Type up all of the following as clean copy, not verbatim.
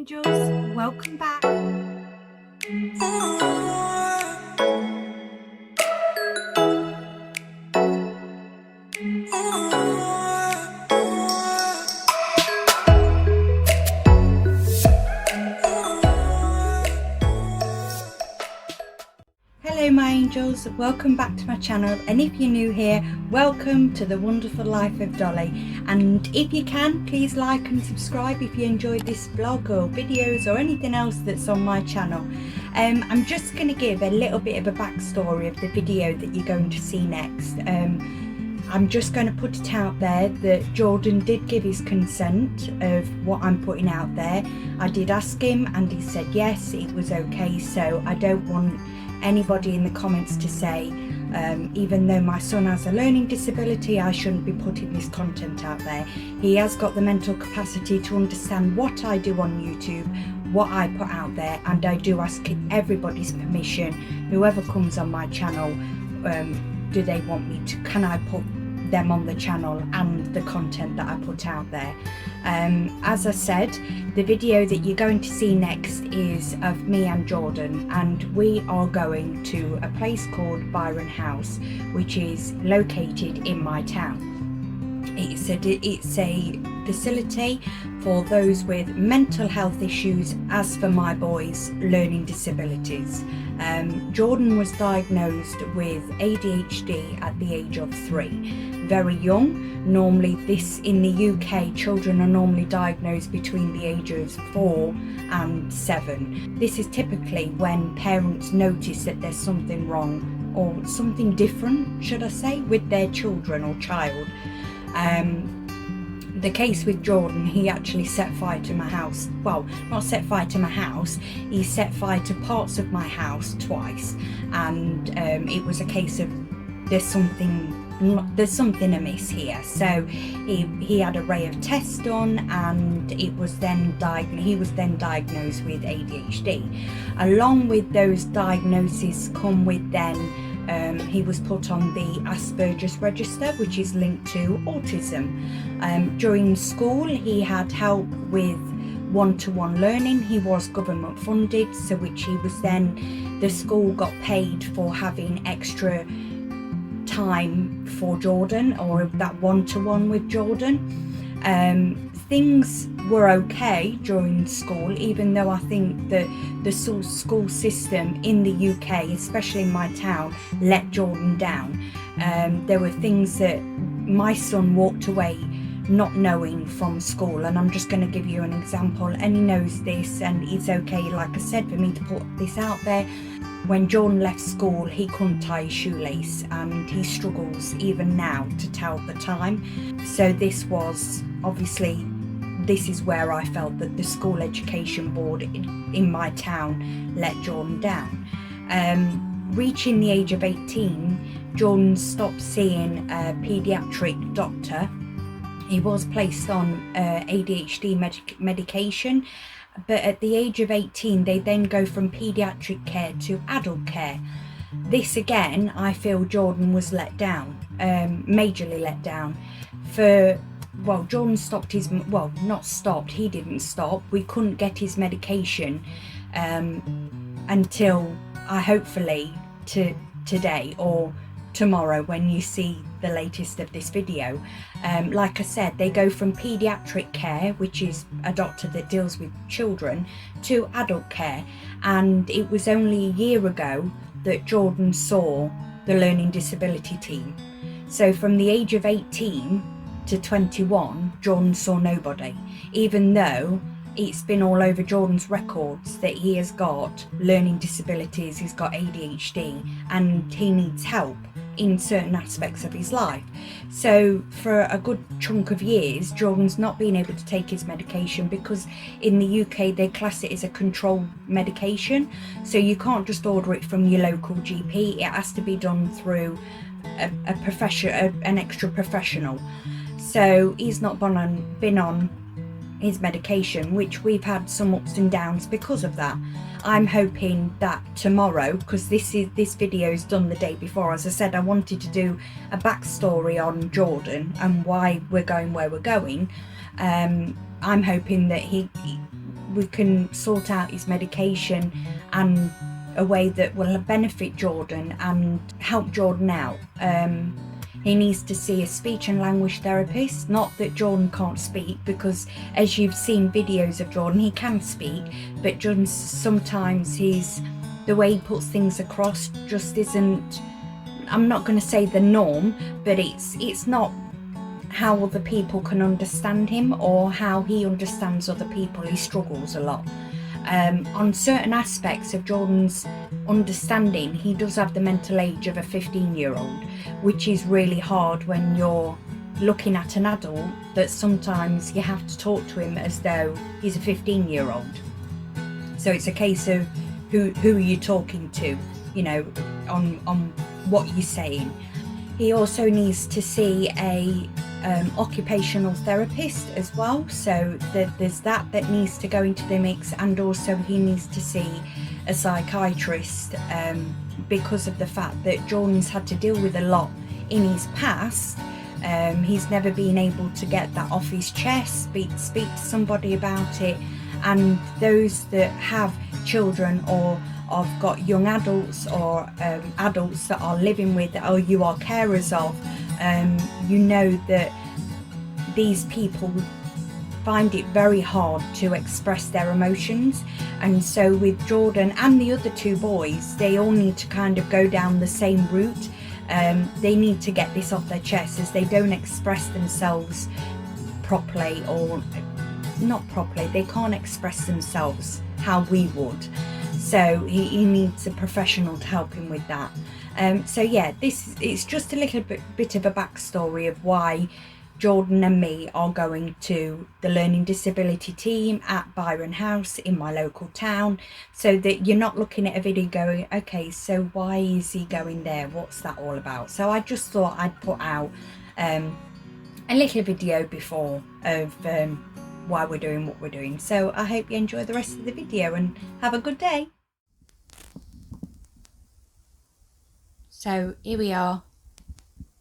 angels, welcome back. Hello my angels, welcome back to my channel, and if you're new here, welcome to the wonderful life of Dolly. And if you can, please like and subscribe if you enjoyed this vlog or videos or anything else that's on my channel. I'm just going to give a little bit of a backstory of the video that you're going to see next. I'm just going to put it out there that Jordan did give his consent of what I'm putting out there. I did ask him and he said yes, it was okay, so I don't want anybody in the comments to say even though my son has a learning disability, I shouldn't be putting this content out there. He has got the mental capacity to understand what I do on YouTube, what I put out there, and I do ask everybody's permission. Whoever comes on my channel, do they want me to, can I put them on the channel and the content that I put out there. As I said, the video that you're going to see next is of me and Jordan, and we are going to a place called Byron House, which is located in my town. It's a facility for those with mental health issues, as for my boys, learning disabilities. Jordan was diagnosed with ADHD at the age of 3, very young. Normally in the UK, children are normally diagnosed between the ages 4 and 7. This is typically when parents notice that there's something wrong or something different, should I say, with their children or child. The case with Jordan, he actually set fire to my house. Well, not set fire to my house, he set fire to parts of my house twice, and it was a case of there's something amiss here. So he had an array of tests done, and he was then diagnosed with ADHD. Along with those diagnoses come with then he was put on the Asperger's register, which is linked to autism. During school, he had help with one-to-one learning. He was government funded, so which he was then, the school got paid for having extra time for Jordan, or that one-to-one with Jordan. Things were okay during school, even though I think that the school system in the UK, especially in my town, let Jordan down. There were things that my son walked away not knowing from school, and I'm just going to give you an example, and he knows this, and it's okay, like I said, for me to put this out there. When Jordan left school, he couldn't tie his shoelace, and he struggles even now to tell the time. So this was obviously, this is where I felt that the school education board in my town let Jordan down. Reaching the age of 18, Jordan stopped seeing a paediatric doctor. He was placed on ADHD medication, but at the age of 18 they then go from paediatric care to adult care. This again, I feel Jordan was let down, majorly let down. Jordan stopped his, well, not stopped, he didn't stop. We couldn't get his medication until hopefully today or tomorrow, when you see the latest of this video. Like I said, they go from paediatric care, which is a doctor that deals with children, to adult care. And it was only a year ago that Jordan saw the learning disability team. So from the age of 18 to 21, Jordan saw nobody, even though it's been all over Jordan's records that he has got learning disabilities, he's got ADHD, and he needs help in certain aspects of his life. So for a good chunk of years, Jordan's not been able to take his medication, because in the UK they class it as a controlled medication, so you can't just order it from your local GP. It has to be done through a profession, an extra professional. So he's not been on his medication, which we've had some ups and downs because of that. I'm hoping that tomorrow, because this video is done the day before, as I said, I wanted to do a backstory on Jordan and why we're going where we're going. I'm hoping that we can sort out his medication and a way that will benefit Jordan and help Jordan out. He needs to see a speech and language therapist. Not that Jordan can't speak, because as you've seen videos of Jordan, he can speak, but Jordan, sometimes the way he puts things across just isn't, I'm not going to say the norm, but it's not how other people can understand him or how he understands other people. He struggles a lot. On certain aspects of Jordan's understanding, he does have the mental age of a 15-year-old, which is really hard when you're looking at an adult that sometimes you have to talk to him as though he's a 15-year-old. So it's a case of who are you talking to, you know, on what you're saying. He also needs to see a occupational therapist as well, so there's that needs to go into the mix, and also he needs to see a psychiatrist because of the fact that Jordan's had to deal with a lot in his past. He's never been able to get that off his chest, speak to somebody about it, and those that have children or have got young adults or adults that are living with or you are carers of, you know that these people find it very hard to express their emotions. And so with Jordan and the other two boys, they all need to kind of go down the same route. They need to get this off their chest, as they don't express themselves properly, or not properly, they can't express themselves how we would. So he needs a professional to help him with that. So yeah, it's just a little bit of a backstory of why Jordan and me are going to the learning disability team at Byron House in my local town, so that you're not looking at a video going, okay, so why is he going there? What's that all about? So I just thought I'd put out a little video before of why we're doing what we're doing. So I hope you enjoy the rest of the video and have a good day. So here we are,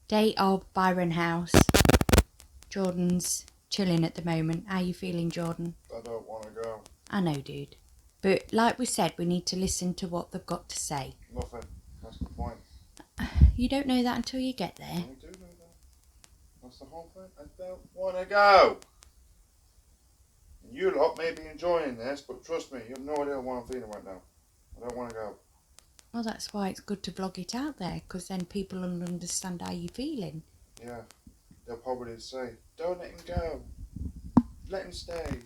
day of Byron House. Jordan's chilling at the moment. How are you feeling, Jordan? I don't want to go. I know, dude. But like we said, we need to listen to what they've got to say. Nothing. That's the point. You don't know that until you get there. I do know that. That's the whole thing. I don't want to go. You lot may be enjoying this, but trust me, you have no idea what I'm feeling right now. I don't want to go. Well, that's why it's good to vlog it out there, because then people will understand how you're feeling. Yeah. They'll probably say, don't let him go. Let him stay.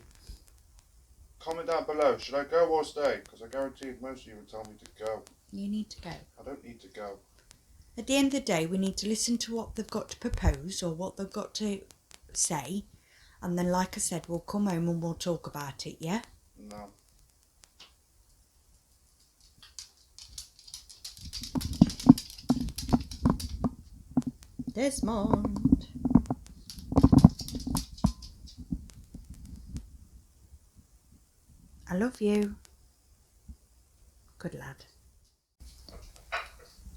Comment down below, should I go or stay? Because I guarantee most of you would tell me to go. You need to go. I don't need to go. At the end of the day, we need to listen to what they've got to propose or what they've got to say. And then, like I said, we'll come home and we'll talk about it, yeah? No. Desmond. I love you. Good lad.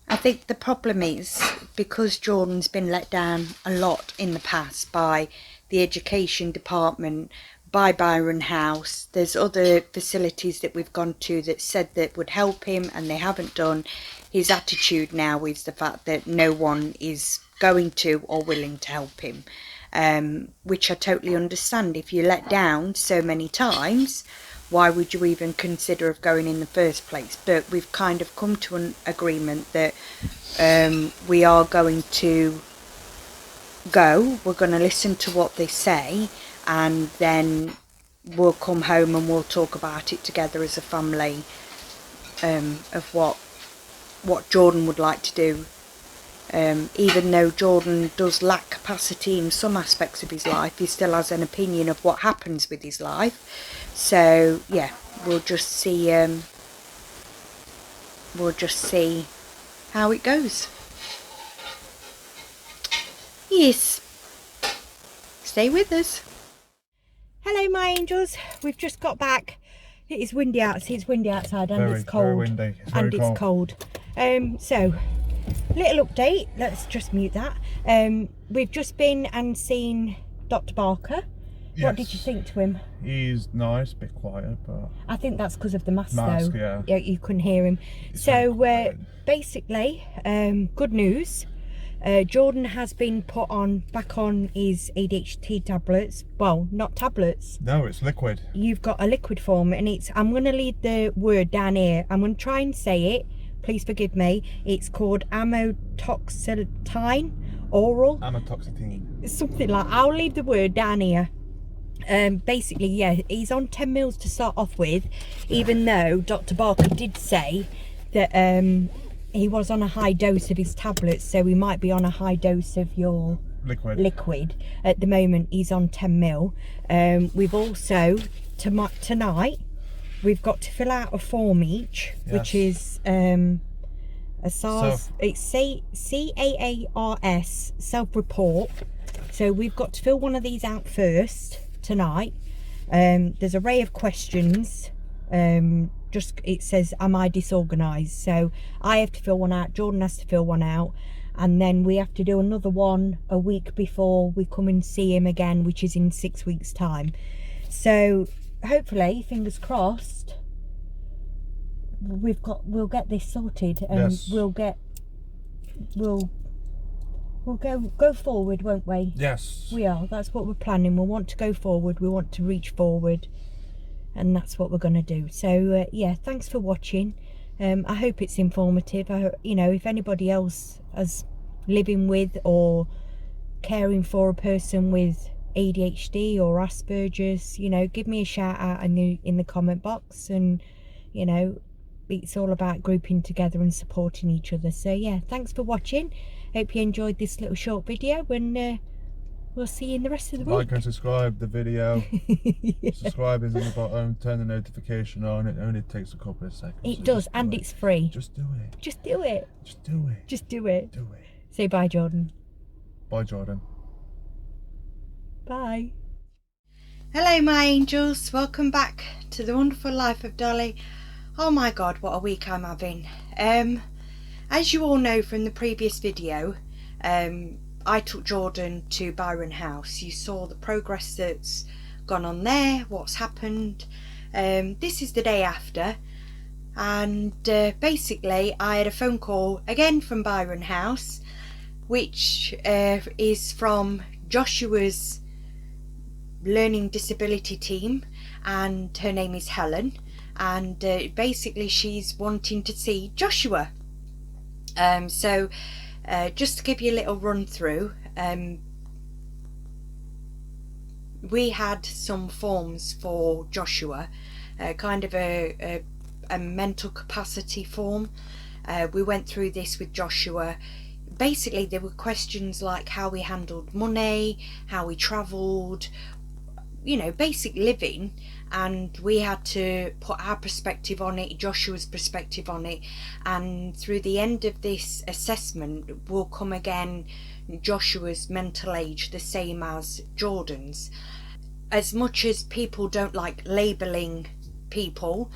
I think the problem is because Jordan's been let down a lot in the past by the education department, by Byron House. There's other facilities that we've gone to that said that would help him and they haven't done. His attitude now is the fact that no one is going to or willing to help him, which I totally understand. If you're let down so many times, why would you even consider of going in the first place? But we've kind of come to an agreement that we are going to go. We're going to listen to what they say, and then we'll come home and we'll talk about it together as a family, of what Jordan would like to do. Even though Jordan does lack capacity in some aspects of his life, he still has an opinion of what happens with his life. So yeah, we'll just see how it goes. Yes, stay with us. Hello my angels, we've just got back. It is windy outside. It's windy outside and it's cold. Very windy. It's cold. So little update, let's just mute that. We've just been and seen Dr. Barker. What did you think to him? He's nice, a bit quiet, but I think that's because of the mask, mask, though. yeah. You couldn't hear him. He's very quiet. Basically, good news. Jordan has been put back on his ADHD tablets. Well, not tablets. No, it's liquid. You've got a liquid form, and I'm going to leave the word down here. I'm going to try and say it. Please forgive me. It's called amoxicillin oral. Amoxicillin. Something like. I'll leave the word down here. Basically, yeah, he's on 10 mils to start off with, even though Dr. Barker did say that he was on a high dose of his tablets, so he might be on a high dose of your liquid. At the moment, he's on 10 mil. We've also, tonight, we've got to fill out a form each, which is a SARS, it's CAARS self-report. So we've got to fill one of these out first tonight. There's an array of questions. It says, am I disorganized? So I have to fill one out, Jordan has to fill one out, and then we have to do another one a week before we come and see him again, which is in 6 weeks time. So hopefully, fingers crossed, we'll get this sorted, and yes. we'll go forward, won't we? Yes. We are. That's what we're planning. We want to go forward. We want to reach forward. And that's what we're going to do. So, yeah, thanks for watching. I hope it's informative. If anybody else is living with or caring for a person with ADHD or Asperger's, give me a shout out in the comment box. And, it's all about grouping together and supporting each other. So, yeah, thanks for watching. Hope you enjoyed this little short video, and we'll see you in the rest of the week. Like and subscribe the video. Yeah. Subscribe is on the bottom. Turn the notification on. It only takes a couple of seconds. It does, and it's free. Just do it. Just do it. Just do it. Just do it. Do it. Say bye, Jordan. Bye, Jordan. Bye. Hello, my angels. Welcome back to the wonderful life of Dolly. Oh my God, what a week I'm having. As you all know from the previous video, I took Jordan to Byron House. You saw the progress that's gone on there, what's happened. This is the day after, and basically I had a phone call again from Byron House, which is from Joshua's learning disability team, and her name is Helen, and basically she's wanting to see Joshua. So just to give you a little run through, we had some forms for Joshua, kind of a mental capacity form. We went through this with Joshua. Basically there were questions like how we handled money, how we travelled, basic living, and we had to put our perspective on it, Joshua's perspective on it, and through the end of this assessment will come again Joshua's mental age, the same as Jordan's. As much as people don't like labelling people,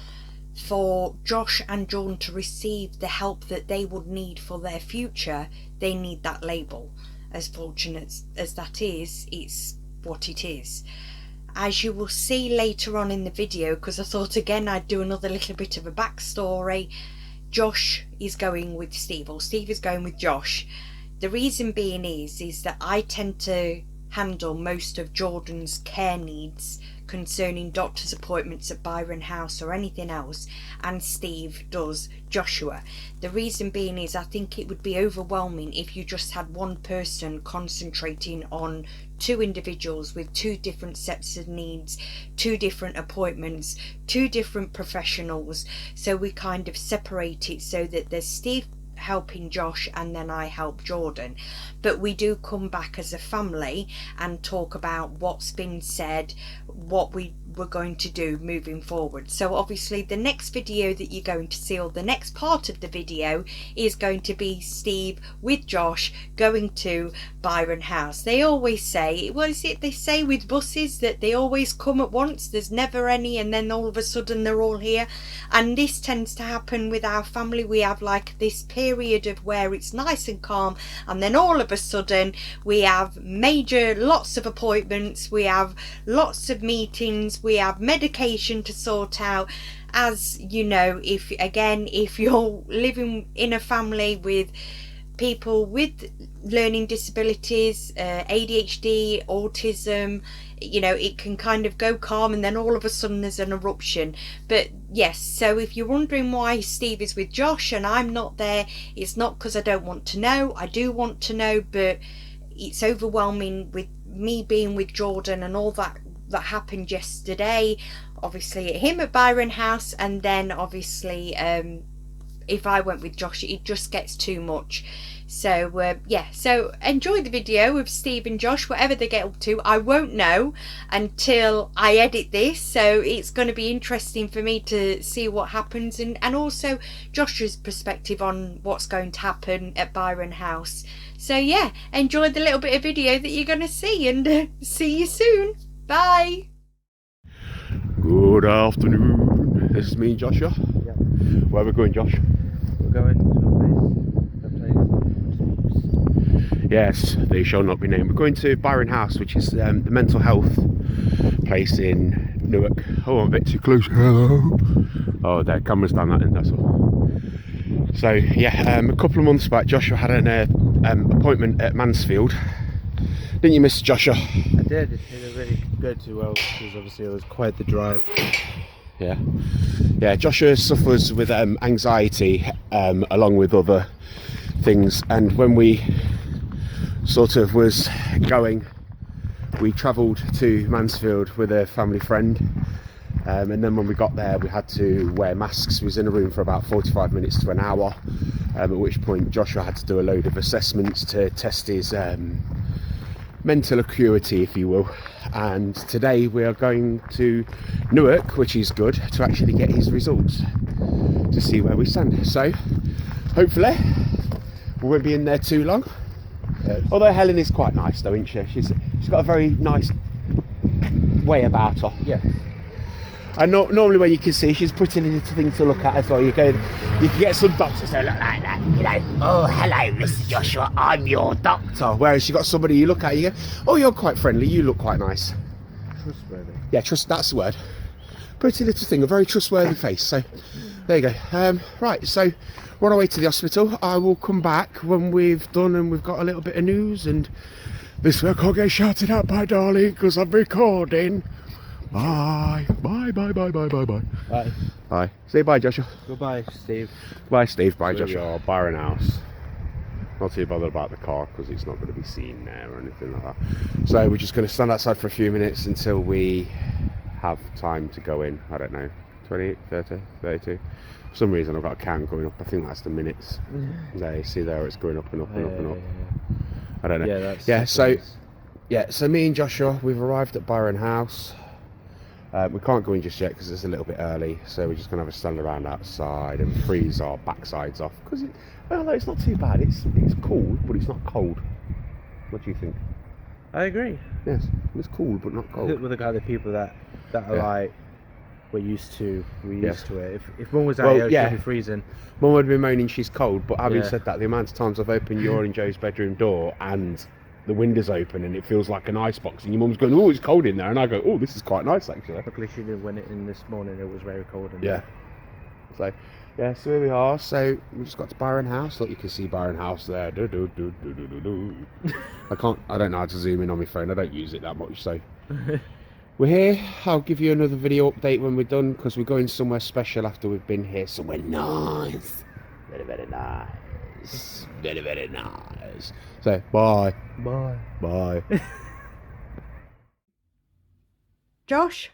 for Josh and Jordan to receive the help that they would need for their future, they need that label. As fortunate as that is, it's what it is. As you will see later on in the video, because I thought again I'd do another little bit of a backstory, Josh is going with Steve, or Steve is going with Josh. The reason being is that I tend to handle most of Jordan's care needs concerning doctor's appointments at Byron House or anything else, and Steve does Joshua. The reason being is I think it would be overwhelming if you just had one person concentrating on two individuals with two different sets of needs, two different appointments, two different professionals. So we kind of separate it so that there's Steve helping Josh and then I help Jordan, but we do come back as a family and talk about what's been said, what we were going to do moving forward. So obviously the next video that you're going to see, or the next part of the video, is going to be Steve with Josh going to Byron House. They always say, what is it they say with buses, that they always come at once, there's never any, and then all of a sudden they're all here. And this tends to happen with our family. We have like this period of where it's nice and calm, and then all of a sudden we have lots of appointments, we have lots of meetings, we have medication to sort out. As you know, if you're living in a family with people with learning disabilities, ADHD, autism, you know, it can kind of go calm and then all of a sudden there's an eruption. But yes, so if you're wondering why Steve is with Josh and I'm not there, it's not because I don't want to know. I do want to know, but it's overwhelming with me being with Jordan and all that happened yesterday, obviously him at Byron House, and then obviously if I went with Josh it just gets too much. So yeah, so enjoy the video of Steve and Josh, whatever they get up to. I won't know until I edit this, so it's going to be interesting for me to see what happens, and also Josh's perspective on what's going to happen at Byron House. So yeah, enjoy the little bit of video that you're going to see, and see you soon. Bye. Good afternoon. This is me and Joshua. Yeah. Where are we going, Josh? We're going to a place. Yes, they shall not be named. We're going to Byron House, which is the mental health place in Newark. Oh, I'm a bit too close. Hello. Oh, their camera's down that end, that's all. So yeah, a couple of months back, Joshua had an appointment at Mansfield. Didn't you, Mr. Joshua? I did. It was really good to because obviously it was quite the drive. Yeah, Joshua suffers with anxiety along with other things, and when we sort of was going, we travelled to Mansfield with a family friend, and then when we got there we had to wear masks. We was in a room for about 45 minutes to an hour, at which point Joshua had to do a load of assessments to test his mental acuity, if you will. And today we are going to Newark, which is good, to actually get his results to see where we stand. So hopefully we won't be in there too long. Although Helen is quite nice though, isn't she? She's got a very nice way about her. Yeah. And normally when you can see, she's putting in little things to look at as well. You can get some doctors who look like that, you know. Oh, hello, Mr. Joshua, I'm your doctor. Whereas you got somebody you look at, you go, oh, you're quite friendly, you look quite nice. Trustworthy. Yeah, that's the word. Pretty little thing, a very trustworthy face. So there you go. Right, so we're on our way to the hospital. I will come back when we've done and we've got a little bit of news. And this way I can't get shouted at by Dolly because I'm recording. Bye. Bye. Say bye, Joshua. Goodbye, Steve. Bye, Steve. Bye, So Joshua. Byron House. Not too bothered about the car because it's not going to be seen there or anything like that. So we're just going to stand outside for a few minutes until we have time to go in. I don't know, 20, 30, 32. For some reason I've got a count going up. I think that's the minutes. There, you see there, it's going up and up and up and up. I don't know. Yeah, that's So me and Joshua, we've arrived at Byron House. We can't go in just yet because it's a little bit early, so we're just going to have a stand around outside and freeze our backsides off, because it's not too bad. It's cold, but it's not cold. What do you think? I agree. Yes, it's cool but not cold. With the kind of people that are like we're used to it. If one was out Well, here, yeah. she'd be freezing. Mum would be moaning she's cold, but having Yeah. said that, the amount of times I've opened your and Joe's bedroom door and the window's open and it feels like an icebox, and your mum's going, oh, it's cold in there, and I go, oh, this is quite nice actually. Luckily she didn't win it in this morning. It was very cold. In Yeah. there. So here we are. So we just got to Byron House. Look, you can see Byron House there. I don't know how to zoom in on my phone. I don't use it that much. So we're here. I'll give you another video update when we're done, because we're going somewhere special after we've been here. Somewhere nice. Very, very nice. Very, very nice. So bye. Bye. Josh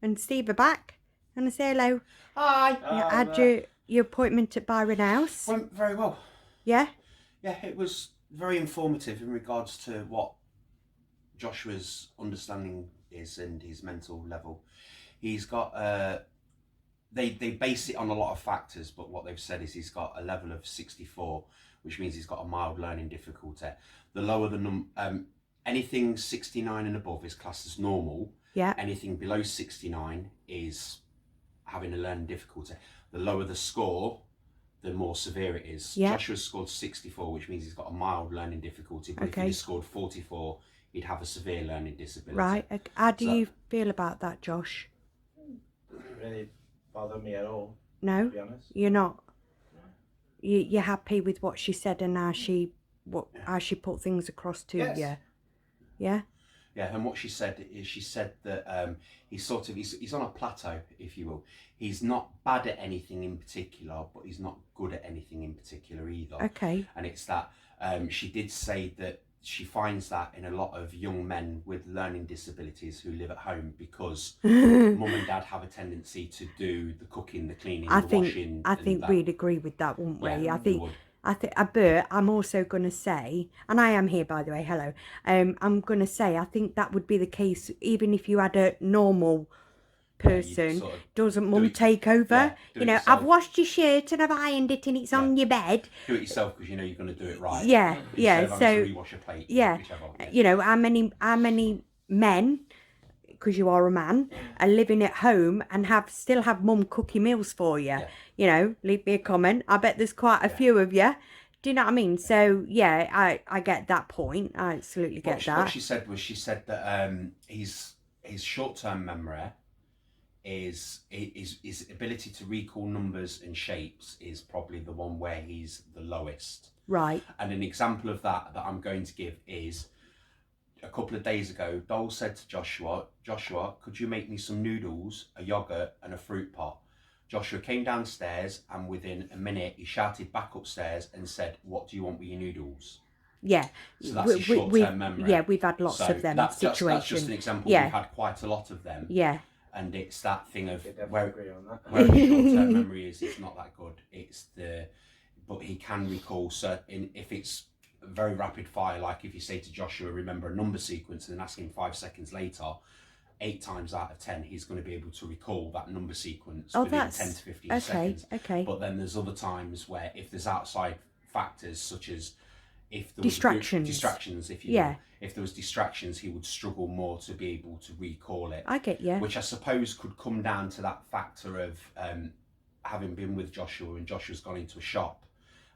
and Steve are back. And I say hello. Hi. You had your appointment at Byron House. Went very well. Yeah? Yeah, it was very informative in regards to what Joshua's understanding is and his mental level. He's got they base it on a lot of factors, but what they've said is he's got a level of 64, which means he's got a mild learning difficulty. The lower the anything 69 and above is classed as normal. Yeah. Anything below 69 is having a learning difficulty. The lower the score, the more severe it is. Yeah. Joshua's scored 64, which means he's got a mild learning difficulty. But if he scored 44, he'd have a severe learning disability. Right. How do you feel about that, Josh? Doesn't really bother me at all. No, to be honest. you're not. You're happy with what she said and how she put things across to you. Yeah. Yeah, and what she said is she said that he's on a plateau, if you will. He's not bad at anything in particular, but he's not good at anything in particular either. Okay. And it's that she did say that she finds that in a lot of young men with learning disabilities who live at home because mum and dad have a tendency to do the cooking, the cleaning, the washing. I think we'd agree with that, wouldn't we? Yeah, but I'm also going to say, and I am here by the way, hello. I'm going to say, I think that would be the case even if you had a normal person. Sort of doesn't mum take over? I've washed your shirt and I've ironed it and it's on your bed. Do it yourself because you know you're going to do it right. Yeah. So, rewash a plate, how many men, because you are a man, are living at home and still have mum cooking meals for you. Leave me a comment. I bet there's quite a few of you. Do you know what I mean? So I get that point. I absolutely get that. What she said was that his short-term memory is his ability to recall numbers and shapes is probably the one where he's the lowest. Right. And an example of that I'm going to give is a couple of days ago, Dolly said to Joshua, could you make me some noodles, a yogurt and a fruit pot? Joshua came downstairs and within a minute he shouted back upstairs and said, what do you want with your noodles? Yeah. So that's his short-term memory. Yeah, we've had lots of them situations. That's just an example. We've had quite a lot of them. Yeah. And it's that thing of where agree on that. where his short-term memory is, it's not that good. But he can recall certain, if it's very rapid fire, like if you say to Joshua, remember a number sequence and then ask him 5 seconds later, 8 times out of 10, he's going to be able to recall that number sequence within 10 to 15 seconds. Okay. But then there's other times where if there's outside factors such as if there distractions, if you will, if there was distractions, he would struggle more to be able to recall it. I get you. Which I suppose could come down to that factor of having been with Joshua and Joshua's gone into a shop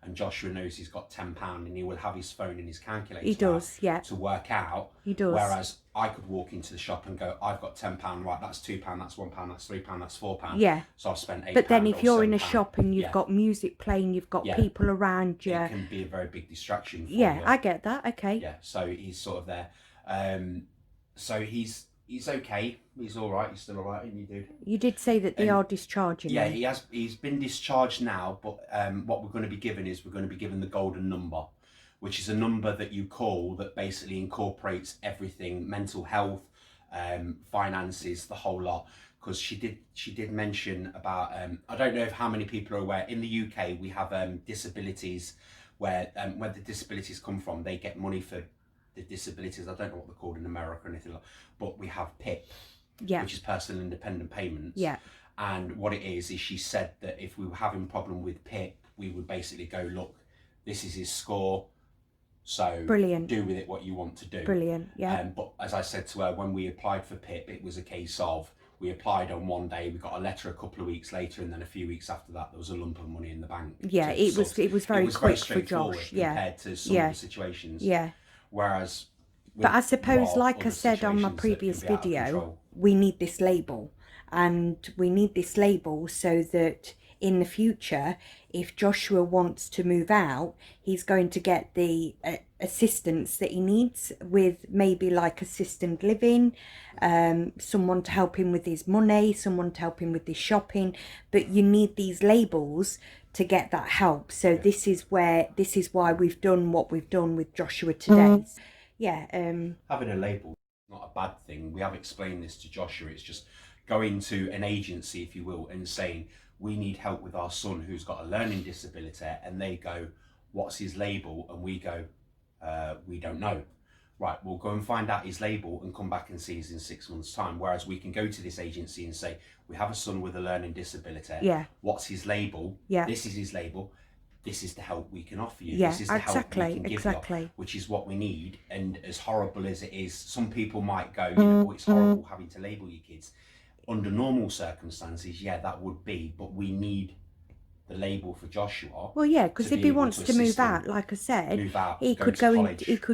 and Joshua knows he's got £10 and he will have his phone and his calculator. He does, to work out. He does. Whereas I could walk into the shop and go, I've got £10, right, that's £2, that's £1, that's £3, that's £4. Yeah. So I've spent £8. But then if you're in a £7. shop and you've got music playing, you've got people around you. It can be a very big distraction for you. Yeah, I get that, okay. Yeah, so he's sort of there. So he's okay. He's all right. He's still all right, isn't he, dude? You did say that they are discharging him. Yeah, he's been discharged now, but what we're going to be given is we're going to be given the golden number, which is a number that you call that basically incorporates everything, mental health, finances, the whole lot. Because she did mention about, I don't know if how many people are aware, in the UK we have disabilities where the disabilities come from, they get money for the disabilities. I don't know what they're called in America or anything like that, but we have PIP, which is personal independent payments. Yeah. And what it is she said that if we were having a problem with PIP, we would basically go, look, this is his score, so brilliant, do with it what you want to do. Brilliant, yeah. But as I said to her, when we applied for PIP, it was a case of we applied on one day, we got a letter a couple of weeks later, and then a few weeks after that, there was a lump of money in the bank. Yeah, it was very quick for Josh. Compared to some of the situations. Yeah. Whereas, but I suppose, like I said on my previous video, we need this label, and we need this label so that in the future, if Joshua wants to move out, he's going to get the assistance that he needs with maybe like assisted living, someone to help him with his money, someone to help him with his shopping. But you need these labels to get that help. So this is why we've done what we've done with Joshua today. Having a label is not a bad thing. We have explained this to Joshua. It's just going to an agency, if you will, and saying, we need help with our son who's got a learning disability, and they go, what's his label? And we go, we don't know. right, we'll go and find out his label and come back and see us in 6 months' time. Whereas we can go to this agency and say, we have a son with a learning disability. Yeah. What's his label? Yeah. This is his label. This is the help we can offer you. Yeah, This is the help we can give exactly. you, which is what we need. And as horrible as it is, some people might go, you know, oh, it's horrible having to label your kids. Under normal circumstances, yeah, that would be, but we need the label for Joshua. Well, yeah, because if he wants to move out, like I said, he could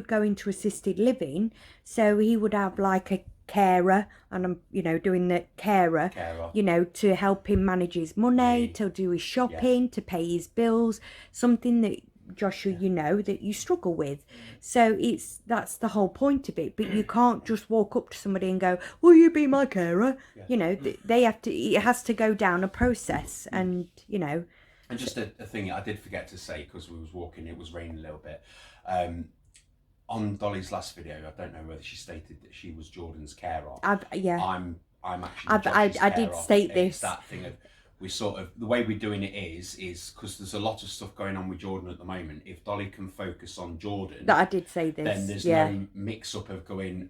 go into assisted living, so he would have like a carer, and I'm, you know, doing the carer, you know, to help him manage his money, to do his shopping, to pay his bills, something that Joshua, you know, that you struggle with. So that's the whole point of it. But you can't just walk up to somebody and go, will you be my carer? You know, they have to, it has to go down a process, and, you know. And just a thing I did forget to say, because we was walking, it was raining a little bit. On Dolly's last video, I don't know whether she stated that she was Jordan's carer. Yeah. I'm actually I did state this. It's that thing of, we sort of, the way we're doing it is because there's a lot of stuff going on with Jordan at the moment. If Dolly can focus on Jordan, I did say this. Then there's no mix up of going,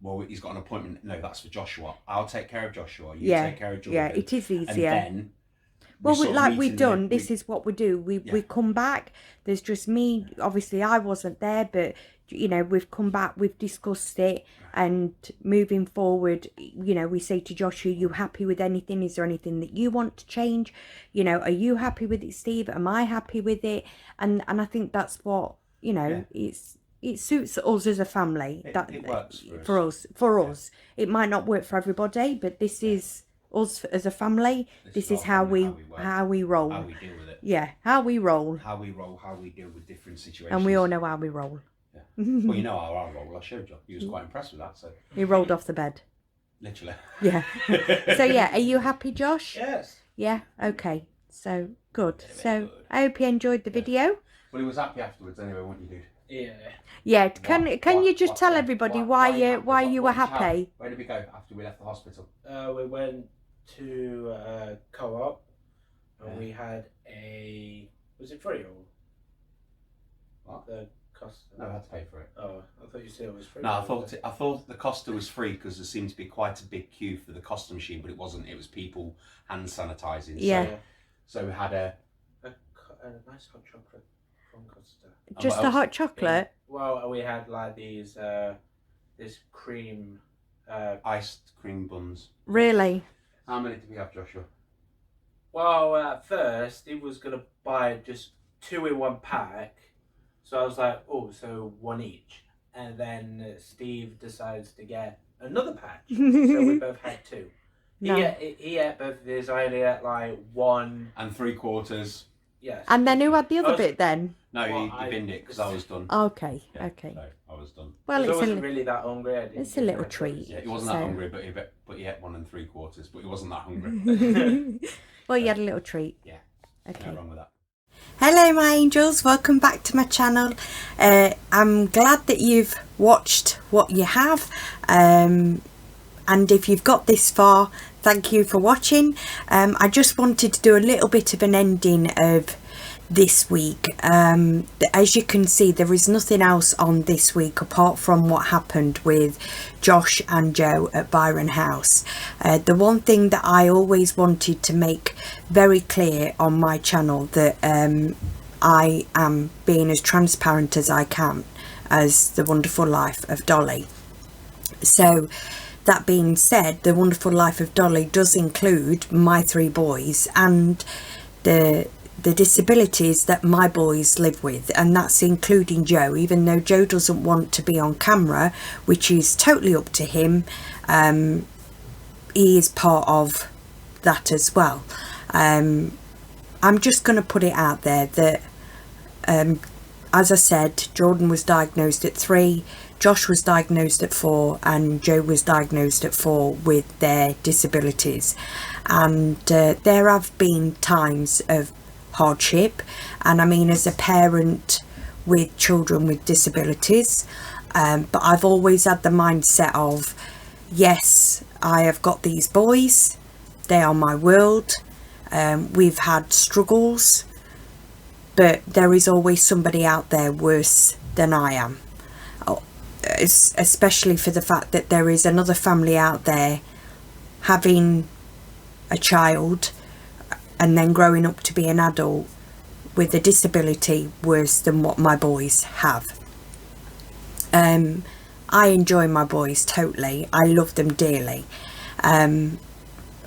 well, he's got an appointment. No, that's for Joshua. I'll take care of Joshua. You take care of Jordan. Yeah, it is easier. And then, well, like we've done, this is what we do. We come back. There's just me. Obviously, I wasn't there, but you know, we've come back. We've discussed it, and moving forward, you know, we say to Joshua, "Are you happy with anything? Is there anything that you want to change? You know, are you happy with it, Steve? Am I happy with it?" And I think that's what, you know, it suits us as a family. It works for us. It might not work for everybody, but this is us as a family. This is how we roll. How we deal with it. Yeah, how we roll. How we roll, how we deal with different situations. And we all know how we roll. Yeah. Well, you know how I roll. I showed you. He was quite impressed with that. So he rolled off the bed. Literally. Yeah. So yeah, are you happy, Josh? Yes. Yeah. Okay. So good. So I hope you enjoyed the video. Well, he was happy afterwards anyway, weren't you, dude? Yeah. Yeah. Can you just tell everybody why you were happy? Where did we go after we left the hospital? We went to Co-op, and we had was it free or what? The cost? No, I had to pay for it. Oh, I thought you said it was free. No, I thought the Costa was free because there seemed to be quite a big queue for the Costa machine, but it wasn't. It was people hand sanitising. Yeah. So we had a nice hot chocolate from Costa. Just a hot chocolate? Well, we had like these this cream iced cream buns. Really? How many did we have, Joshua? Well, at first he was gonna buy just 2 in 1 pack, so I was like, oh, so 1 each. And then Steve decides to get another patch, so we both had 2. No. He ate both of these. I only ate like 1 and 3/4. Yes. And then who had the other bit then? No, he binned it because I was done. Okay. Yeah, Okay. So I was done. Well, I wasn't really that hungry. It's a little treat. Yeah, he wasn't that hungry, but he ate 1 3/4. But he wasn't that hungry. Well, you had a little treat. Yeah. Okay. No wrong with that. Hello my angels, welcome back to my channel. I'm glad that you've watched what you have, and if you've got this far, thank you for watching. I just wanted to do a little bit of an ending of this week. As you can see, there is nothing else on this week apart from what happened with Josh and Joe at Byron House. The one thing that I always wanted to make very clear on my channel, that I am being as transparent as I can as the wonderful life of Dolly. So that being said, the wonderful life of Dolly does include my 3 boys and the disabilities that my boys live with, and that's including Joe. Even though Joe doesn't want to be on camera, which is totally up to him, he is part of that as well. I'm just going to put it out there that as I said, Jordan was diagnosed at 3, Josh was diagnosed at 4, and Joe was diagnosed at 4 with their disabilities. And there have been times of hardship, and I mean, as a parent with children with disabilities, but I've always had the mindset of, yes, I have got these boys, they are my world. We've had struggles, but there is always somebody out there worse than I am. especially for the fact that there is another family out there having a child and then growing up to be an adult with a disability worse than what my boys have. I enjoy my boys totally. I love them dearly, and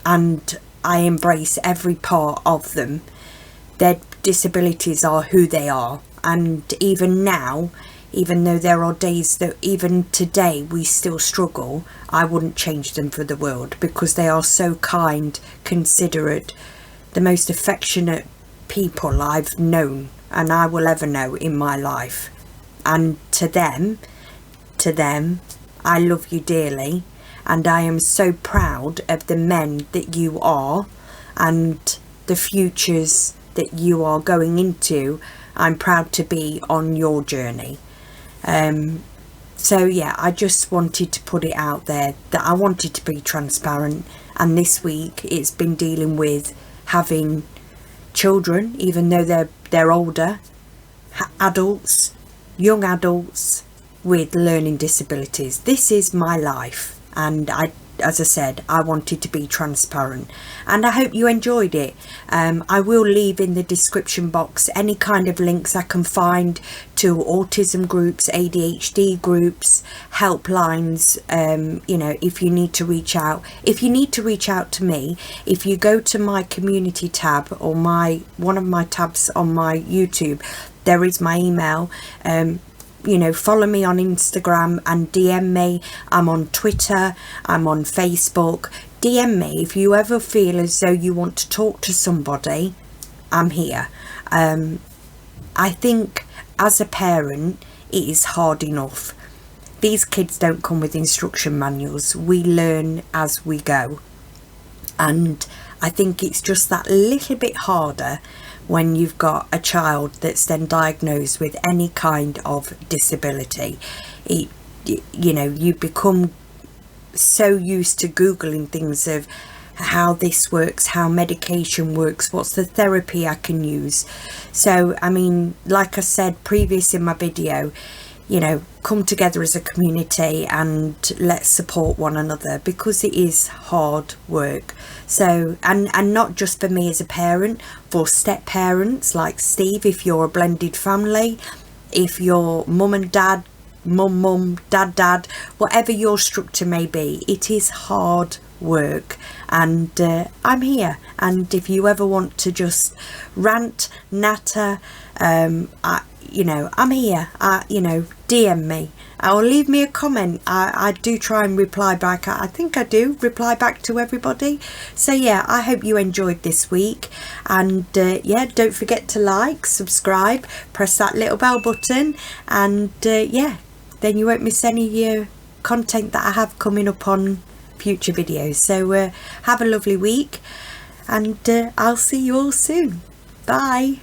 I embrace every part of them. Their disabilities are who they are, and even now, even though there are days that even today we still struggle, I wouldn't change them for the world, because they are so kind, considerate, the most affectionate people I've known and I will ever know in my life. And to them, I love you dearly, and I am so proud of the men that you are and the futures that you are going into. I'm proud to be on your journey. So yeah, I just wanted to put it out there that I wanted to be transparent, and this week it's been dealing with having children, even though they're older, adults, young adults with learning disabilities. This is my life, and as I said, I wanted to be transparent, and I hope you enjoyed it. I will leave in the description box any kind of links I can find to autism groups, ADHD groups, helplines. You know, if you need to reach out, to me, if you go to my community tab or one of my tabs on my YouTube, there is my email. You know, follow me on Instagram and DM me. I'm on Twitter, I'm on Facebook. DM me if you ever feel as though you want to talk to somebody. I'm here. I think as a parent it is hard enough. These kids don't come with instruction manuals. We learn as we go, and I think it's just that little bit harder when you've got a child that's then diagnosed with any kind of disability. You know, you become so used to Googling things of how this works, how medication works, what's the therapy I can use. So, I mean, like I said previous in my video, you know, come together as a community and let's support one another, because it is hard work. So, and not just for me as a parent, for step parents like Steve, if you're a blended family, if you're mum and dad, mum, dad, whatever your structure may be, it is hard work. And I'm here, and if you ever want to just rant, natter, you know, I'm here. You know, DM me or leave me a comment. I do try and reply back. I think I do reply back to everybody. So yeah, I hope you enjoyed this week, and yeah, don't forget to like, subscribe, press that little bell button, and yeah, then you won't miss any content that I have coming up on future videos. So have a lovely week, and I'll see you all soon. Bye.